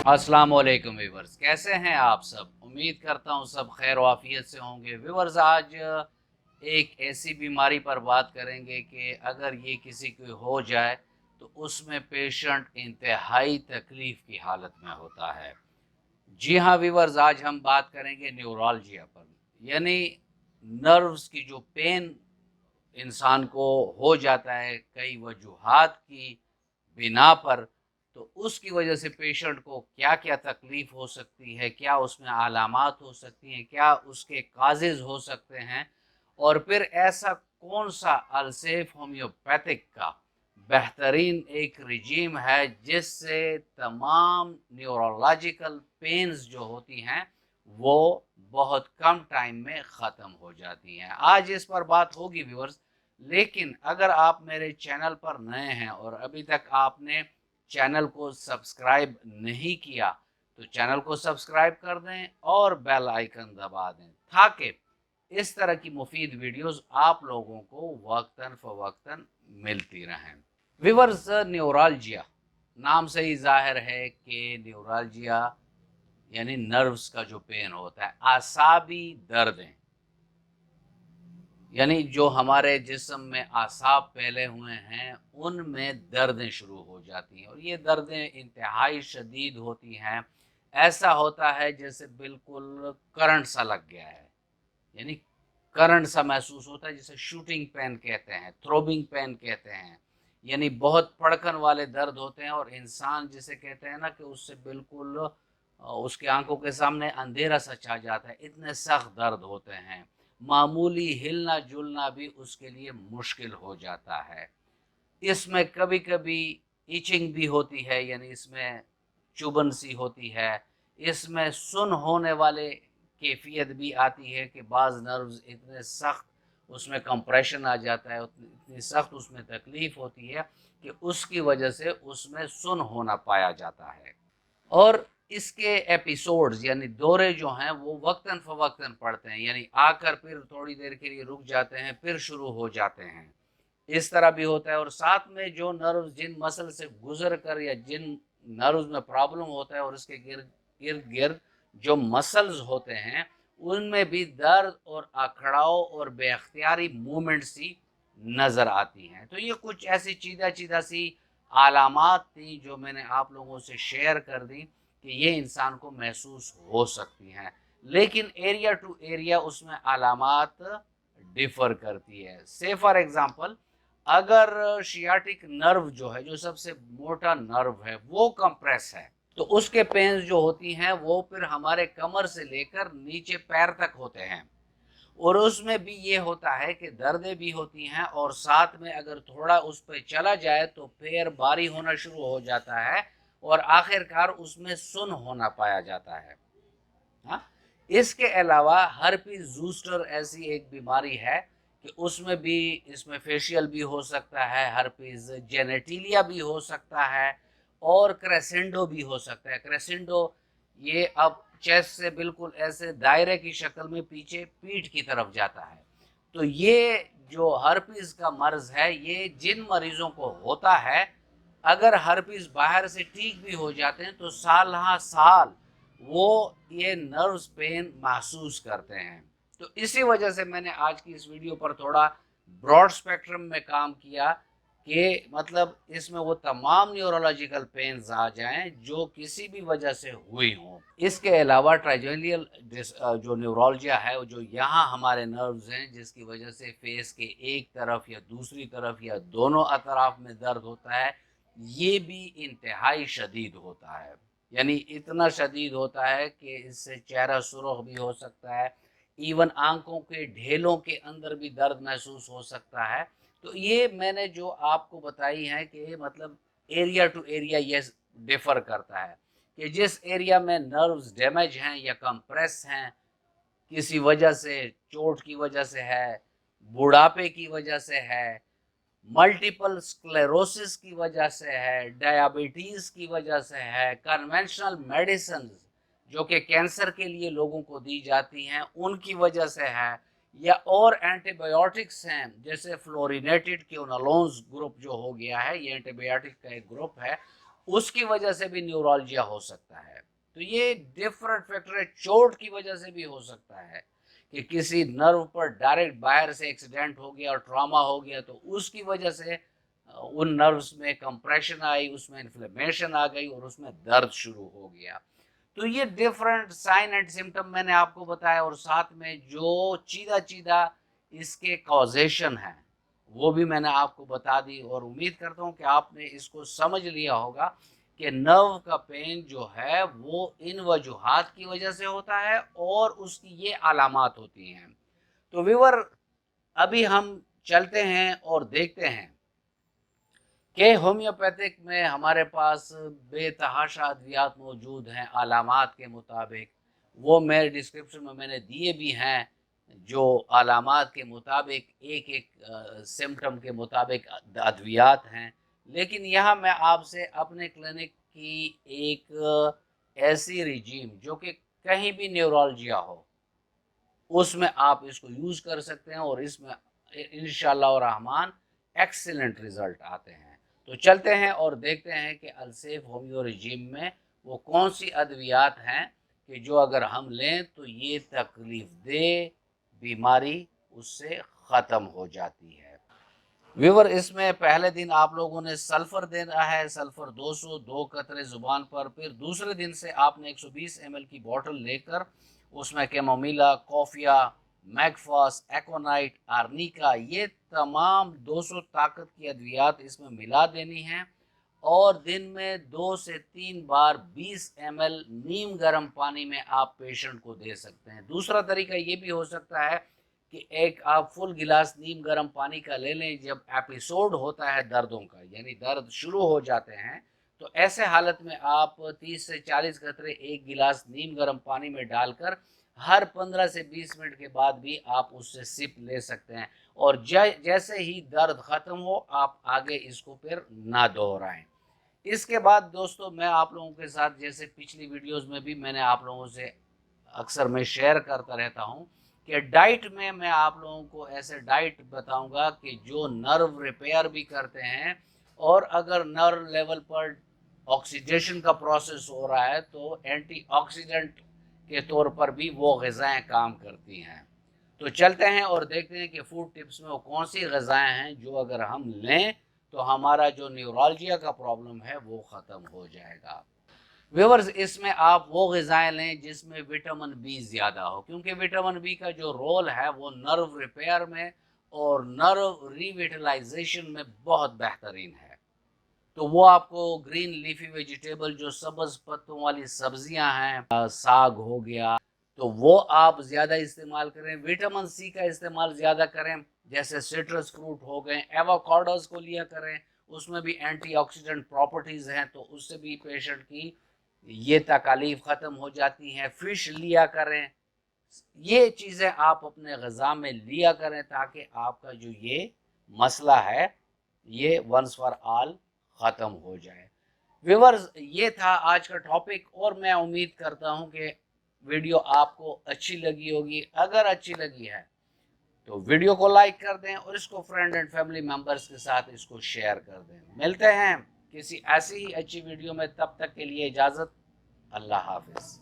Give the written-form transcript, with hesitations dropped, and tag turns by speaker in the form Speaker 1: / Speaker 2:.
Speaker 1: अस्सलाम वालेकुम व्यूवर्स, कैसे हैं आप सब। उम्मीद करता हूं सब खैर वाफियत से होंगे। व्यूवर्स, आज एक ऐसी बीमारी पर बात करेंगे कि अगर ये किसी को हो जाए तो उसमें पेशेंट इंतहाई तकलीफ़ की हालत में होता है। जी हाँ व्यूवर्स, आज हम बात करेंगे न्यूरोलजिया पर, यानी नर्व्स की जो पेन इंसान को हो जाता है कई वजूहात की बिना पर, तो उसकी वजह से पेशेंट को क्या क्या तकलीफ हो सकती है, क्या उसमें अलामात हो सकती हैं, क्या उसके काजेज हो सकते हैं, और फिर ऐसा कौन सा अलसेफ होम्योपैथिक का बेहतरीन एक रिजीम है जिससे तमाम न्यूरोलॉजिकल पेन्स जो होती हैं वो बहुत कम टाइम में ख़त्म हो जाती हैं। आज इस पर बात होगी व्यूअर्स। लेकिन अगर आप मेरे चैनल पर नए हैं और अभी तक आपने चैनल को सब्सक्राइब नहीं किया तो चैनल को सब्सक्राइब कर दें और बेल आइकन दबा दें ताकि इस तरह की मुफीद वीडियोस आप लोगों को वक्तन फवक्तन मिलती रहें। विवर्स, न्यूरोलजिया नाम से ही जाहिर है कि न्यूरोलजिया यानी नर्व्स का जो पेन होता है, आसाबी दर्दें, यानी जो हमारे जिस्म में आसाब फैले हुए हैं उनमें दर्दें शुरू हो जाती हैं और ये दर्दें इंतहाई शदीद होती हैं। ऐसा होता है जैसे बिल्कुल करंट सा लग गया है, यानी करंट सा महसूस होता है, जिसे शूटिंग पेन कहते हैं, थ्रोबिंग पेन कहते हैं। यानी बहुत पड़कन वाले दर्द होते हैं और इंसान जिसे कहते हैं ना कि उससे बिल्कुल उसकी आंखों के सामने अंधेरा सा छा जाता है, इतने सख्त दर्द होते हैं। मामूली हिलना जुलना भी उसके लिए मुश्किल हो जाता है। इसमें कभी कभी इचिंग भी होती है, यानी इसमें चुभन सी होती है। इसमें सुन होने वाले कैफियत भी आती है कि बाज़ नर्व्स इतने सख्त उसमें कंप्रेशन आ जाता है, इतनी सख्त उसमें तकलीफ़ होती है कि उसकी वजह से उसमें सुन होना पाया जाता है। और इसके एपिसोड्स यानी दौरे जो हैं वो वक्तन फ़वक्तन पड़ते हैं, यानी आकर फिर थोड़ी देर के लिए रुक जाते हैं फिर शुरू हो जाते हैं। इस तरह भी होता है। और साथ में जो नर्व्स जिन मसल से गुजर कर या जिन नर्व्स में प्रॉब्लम होता है और इसके गिर्द गिर्द जो मसल्स होते हैं उनमें भी दर्द और अकड़ाव और बेख्तियारी मूवमेंट सी नज़र आती हैं। तो ये कुछ ऐसी चीदा चीदा सी आलामात थी जो मैंने आप लोगों से शेयर कर दी कि ये इंसान को महसूस हो सकती हैं। लेकिन एरिया टू एरिया उसमें अलामात डिफ़र करती है। से फॉर एग्ज़ाम्पल, अगर शियाटिक नर्व जो है, जो सबसे मोटा नर्व है, वो कंप्रेस है तो उसके पेन्स जो होती हैं वो फिर हमारे कमर से लेकर नीचे पैर तक होते हैं। और उसमें भी ये होता है कि दर्दें भी होती हैं और साथ में अगर थोड़ा उस पर चला जाए तो पैर भारी होना शुरू हो जाता है और आखिरकार उसमें सुन होना पाया जाता है। हाँ, इसके अलावा हर्पीज जूस्टर ऐसी एक बीमारी है कि उसमें भी इसमें फेशियल भी हो सकता है, हर्पीज जेनेटिलिया भी हो सकता है और क्रेसेंडो भी हो सकता है। क्रेसेंडो ये अब चेस्ट से बिल्कुल ऐसे दायरे की शक्ल में पीछे पीठ की तरफ जाता है। तो ये जो हर्पीज का मर्ज है ये जिन मरीजों को होता है, अगर हर्पीज बाहर से ठीक भी हो जाते हैं तो साल हाँ साल वो ये नर्व्स पेन महसूस करते हैं। तो इसी वजह से मैंने आज की इस वीडियो पर थोड़ा ब्रॉड स्पेक्ट्रम में काम किया कि मतलब इसमें वो तमाम न्यूरोलॉजिकल पेन्स आ जाएं जो किसी भी वजह से हुई हों। इसके अलावा ट्राइजेनियल जो न्यूरोलजिया है, जो यहाँ हमारे नर्व्स हैं जिसकी वजह से फेस के एक तरफ या दूसरी तरफ या दोनों अतराफ में दर्द होता है, ये भी इंतहाई शदीद होता है। यानी इतना शदीद होता है कि इससे चेहरा सुर्ख भी हो सकता है, इवन आंखों के ढेलों के अंदर भी दर्द महसूस हो सकता है। तो ये मैंने जो आपको बताई है कि मतलब एरिया टू एरिया ये डिफ़र करता है कि जिस एरिया में नर्व्स डैमेज हैं या कंप्रेस हैं किसी वजह से, चोट की वजह से है, बुढ़ापे की वजह से है, मल्टीपल स्क्लेरोसिस की वजह से है, डायबिटीज़ की वजह से है, कन्वेंशनल मेडिसिन जो कि कैंसर के लिए लोगों को दी जाती हैं उनकी वजह से है, या और एंटीबायोटिक्स हैं जैसे फ्लोरिनेटेड क्विनोलोन्स ग्रुप जो हो गया है, ये एंटीबायोटिक का एक ग्रुप है, اس کی وجہ سے بھی نیورالجیا ہو سکتا ہے۔ تو یہ ڈفرنٹ فیکٹر ہے، چوٹ کی وجہ سے بھی ہو سکتا ہے کہ کسی نرو پر ڈائریکٹ باہر سے ایکسیڈنٹ ہو گیا اور ٹراما ہو گیا تو اس کی وجہ سے ان نروز میں کمپریشن آئی، اس میں انفلیمیشن آ گئی اور اس میں درد شروع ہو گیا۔ تو یہ ڈفرنٹ سائن اینڈ سمٹم میں نے آپ کو بتایا، اور ساتھ میں جو چیدہ اس کے کازیشن ہیں وہ بھی میں نے آپ کو بتا دی، اور امید کرتا ہوں کہ آپ نے اس کو سمجھ لیا ہوگا کہ نرو کا پین جو ہے وہ ان وجوہات کی وجہ سے ہوتا ہے اور اس کی یہ علامات ہوتی ہیں۔ تو ویور، ابھی ہم چلتے ہیں اور دیکھتے ہیں کہ ہومیوپیتھک میں ہمارے پاس بے تحاشا ادویات موجود ہیں علامات کے مطابق، وہ میرے ڈسکرپشن میں میں نے دیے بھی ہیں، جو علامات کے مطابق ایک سمٹم کے مطابق ادویات ہیں۔ لیکن یہاں میں آپ سے اپنے کلینک کی ایک ایسی رجیم جو کہ کہیں بھی نیورالجیا ہو، اس میں آپ اس کو یوز کر سکتے ہیں، اور اس میں انشاءاللہ الرحمن ایکسیلنٹ رزلٹ آتے ہیں۔ تو چلتے ہیں اور دیکھتے ہیں کہ السیف ہومیو رجیم میں وہ کون سی ادویات ہیں کہ جو اگر ہم لیں تو یہ تکلیف دہ بیماری اس سے ختم ہو جاتی ہے۔ ویور، اس میں پہلے دن آپ لوگوں نے سلفر دینا ہے، سلفر 202 قطرے زبان پر، پھر دوسرے دن سے آپ نے 120 ml کی بوٹل لے کر اس میں کیمومیلا، کوفیا، میگفاس، ایکونائٹ، آرنیکا، یہ تمام 200 طاقت کی ادویات اس میں ملا دینی ہیں، اور دن میں 2 سے 3 بار 20 ml نیم گرم پانی میں آپ پیشنٹ کو دے سکتے ہیں۔ دوسرا طریقہ یہ بھی ہو سکتا ہے کہ ایک آپ فل گلاس نیم گرم پانی کا لے لیں، جب ایپیسوڈ ہوتا ہے دردوں کا، یعنی درد شروع ہو جاتے ہیں، تو ایسے حالت میں آپ 30 سے 40 قطرے ایک گلاس نیم گرم پانی میں ڈال کر ہر 15 سے 20 منٹ کے بعد بھی آپ اس سے سپ لے سکتے ہیں، اور جیسے ہی درد ختم ہو آپ آگے اس کو پھر نہ دہرائیں۔ اس کے بعد دوستو، میں آپ لوگوں کے ساتھ جیسے پچھلی ویڈیوز میں بھی میں نے آپ لوگوں سے اکثر میں شیئر کرتا رہتا ہوں کہ ڈائٹ میں آپ لوگوں کو ایسے ڈائٹ بتاؤں گا کہ جو نرو ریپیئر بھی کرتے ہیں، اور اگر نرو لیول پر آکسیڈیشن کا پروسیس ہو رہا ہے تو اینٹی آکسیڈنٹ کے طور پر بھی وہ غذائیں کام کرتی ہیں۔ تو چلتے ہیں اور دیکھتے ہیں کہ فوڈ ٹپس میں وہ کون سی غذائیں ہیں جو اگر ہم لیں تو ہمارا جو نیورالجیا کا پرابلم ہے وہ ختم ہو جائے گا۔ ویورز، اس میں آپ وہ غذائیں لیں جس میں وٹامن بی زیادہ ہو، کیونکہ وٹامن بی کا جو رول ہے وہ نرو ریپیئر میں اور نرو ری ویٹلائزیشن میں بہت بہترین ہے۔ تو وہ آپ کو گرین لیفی ویجیٹیبل، جو سبز پتوں والی سبزیاں ہیں، ساگ ہو گیا، تو وہ آپ زیادہ استعمال کریں۔ وٹامن سی کا استعمال زیادہ کریں، جیسے سٹرس فروٹ ہو گئے، ایووکاڈوز کو لیا کریں، اس میں بھی اینٹی آکسیڈنٹ پراپرٹیز ہیں، تو اس سے بھی پیشنٹ کی یہ تکالیف ختم ہو جاتی ہیں۔ فش لیا کریں، یہ چیزیں آپ اپنے غذا میں لیا کریں تاکہ آپ کا جو یہ مسئلہ ہے یہ ونس فار آل ختم ہو جائے۔ ویورز، یہ تھا آج کا ٹاپک، اور میں امید کرتا ہوں کہ ویڈیو آپ کو اچھی لگی ہوگی۔ اگر اچھی لگی ہے تو ویڈیو کو لائک کر دیں، اور اس کو فرینڈ اینڈ فیملی ممبرز کے ساتھ اس کو شیئر کر دیں۔ ملتے ہیں کسی ایسی ہی اچھی ویڈیو میں، تب تک کے لیے اجازت، اللہ حافظ۔